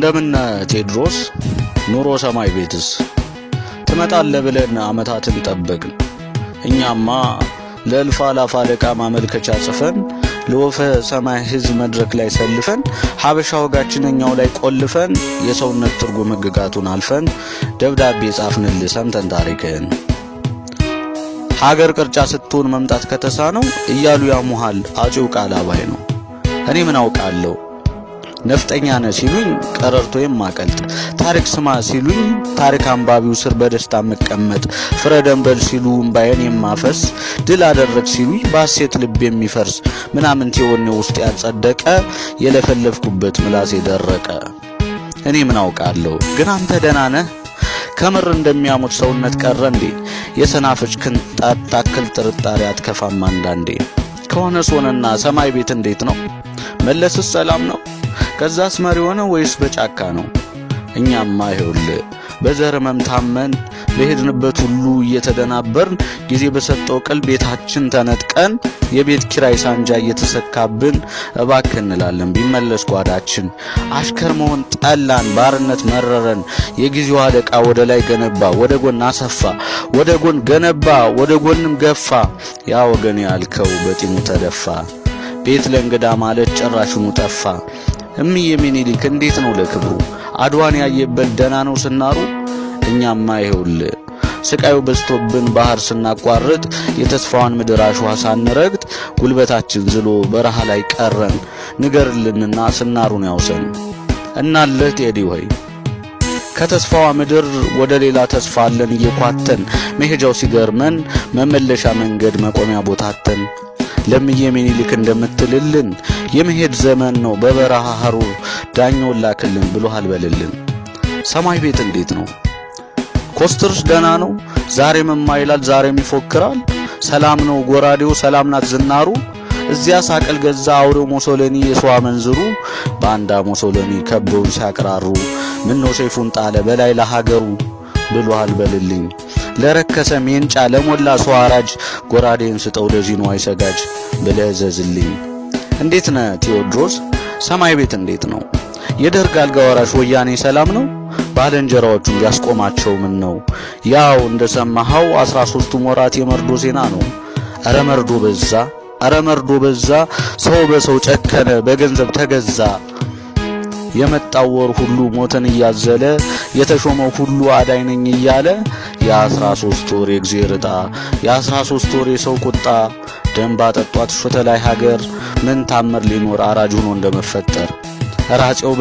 ለምን ቴድሮስ ኑሮ ሰማይ ቤትስ ትመጣለህ ብለን አመታትን ጠበቅን። እኛማ ለእልፍ አላፍ አለቃ ማመልከቻ ጽፈን ለወፈ ሰማይ ህዝብ መድረክ ላይ ሰልፈን ሀበሻ ወጋችንኛው ላይ ቆልፈን የሰውነት ትርጉም ህግጋቱን አልፈን ደብዳቤ ጻፍንልህ ሰምተን ታሪክህን። ሀገር ቅርጫ ስትሆን መምጣት ከተሳነው እያሉ ያሙሃል አጪው ቃል አባይ ነው። እኔ ምን አውቃለሁ ነፍጠኛ ነህ ሲሉኝ ቀረርቶ የማቀልጥ፣ ታሪክ ስማ ሲሉኝ ታሪክ አንባቢው ስር በደስታ መቀመጥ፣ ፍረደንበል ሲሉ እምባዬን የማፈስ፣ ድል አደረግ ሲሉኝ በሐሴት ልብ የሚፈርስ ምናምን የወኔ ውስጥ ያልጸደቀ የለፈለፍኩበት ምላሴ ደረቀ። እኔ ምን አውቃለሁ ግን አንተ ደህና ነህ? ከምር እንደሚያሙት ሰውነት ቀረ እንዴ? የሰናፍጭ ቅንጣት ታክል ጥርጣሬ አትከፋም አንዳንዴ። ከሆነስ ሆነና ሰማይ ቤት እንዴት ነው? መለስስ ሰላም ነው? ከዛስ መሪ ሆነ ወይስ በጫካ ነው? እኛማ ይኸውልህ በዘር መምታመን በሄድንበት ሁሉ እየተደናበርን ጊዜ በሰጠው ቅል ቤታችን ተነጥቀን የቤት ኪራይ ሳንጃ እየተሰካብን እባክህ እንላለን ቢመለስ ጓዳችን። አሽከር መሆን ጠላን ባርነት መረረን የጊዜው አለቃ ወደ ላይ ገነባ ወደ ጎን አሰፋ ወደ ጎን ገነባ ወደ ጎንም ገፋ ያ ወገን ያልከው በጢሙ ተደፋ ቤት ለእንግዳ ማለት ጭራሹኑ ጠፋ። እምዬ ምኒልክ እንዴት ነው ለክብሩ አድዋን ያየበት ደና ነው ስናሩ። እኛማ ይኸውልህ ስቃዩ በዝቶብን ባህር ስናቋርጥ የተስፋዋን ምድር አሸዋ ሳንረግጥ ጉልበታችን ዝሎ በረሃ ላይ ቀረን። ንገርልንና ስናሩን ያውሰን እናለህ ቴዲ ሆይ ከተስፋዋ ምድር ወደ ሌላ ተስፋ አለን እየኳተን መሄጃው ሲገርመን መመለሻ መንገድ መቆሚያ ቦታተን። ለምዬ ምኒልክ እንደምትልልን የመሄድ ዘመን ነው በበረሃ ሐሩር ዳኛውን ላክልን ብሎሃል በልልን። ሰማይ ቤት እንዴት ነው? ኮስትርስ ደና ነው? ዛሬም የማይላል ዛሬም ይፎክራል። ሰላም ነው ጎራዴው ሰላም ናት ዝናሩ። እዚያ ሳቀል ገዛ አውሬው ሞሶሎኒ የሷ መንዝሩ ባንዳ ሞሶሎኒ ከበው ሲያቀራሩ ምን ነው ሰይፉን ጣለ በላይ ለሀገሩ ብሎሃል በልልኝ። ለረከሰ ሜንጫ ለሞላ ሰው አራጅ ጎራዴን ስጠው ለዚህ ነው አይሰጋጅ ብለህ ዘዝልኝ። እንዴት ነህ ቴዎድሮስ? ሰማይ ቤት እንዴት ነው? የደርግ አልጋ ወራሽ ወያኔ ሰላም ነው? ባለንጀራዎቹ ያስቆማቸው ምን ነው? ያው እንደሰማኸው 13 ወራት የመርዶ ዜና ነው። አረ መርዶ በዛ፣ አረ መርዶ በዛ፣ ሰው በሰው ጨከነ በገንዘብ ተገዛ። የመጣው ወር ሁሉ ሞተን እያዘለ የተሾመው ሁሉ አዳይነኝ እያለ የ13 ወር የግዜርታ የ13 ወር የሰው ቁጣ ደንባ ጠጧት ሾተ ላይ ሀገር ምን ታመር ሊኖር አራጅ ሆኖ እንደመፈጠር። አራጨው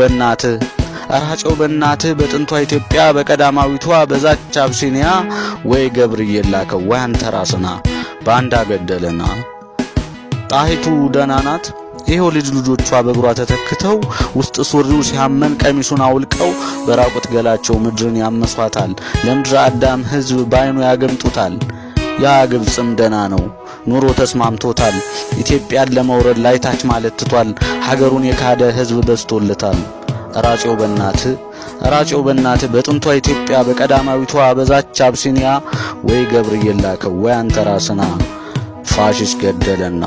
በእናትህ በጥንቷ ኢትዮጵያ በቀዳማዊቷ በዛች አብሲኒያ ወይ ገብርዬ ላከው ወይ አንተ ራስና ባንዳ ገደለና። ጣይቱ ደህና ናት? ይሄው ልጆቿ በእግሯ ተተክተው ውስጥ ሱሪው ሲያመን ቀሚሱን አውልቀው በራቁት ገላቸው ምድርን ያመሷታል። ለምድር አዳም ህዝብ ባይኑ ያገምጡታል። ያ ግብጽም ደና ነው ኑሮ ተስማምቶታል። ኢትዮጵያን ለመውረድ ላይታች ማለት ትቷል። ሀገሩን የካደ ህዝብ በዝቶለታል። አራጨው በእናትህ በጥንቷ ኢትዮጵያ በቀዳማዊቷ በዛች አብሲኒያ ወይ ገብርዬ ላከው ወይ አንተ ራስና ፋሽስት ገደለና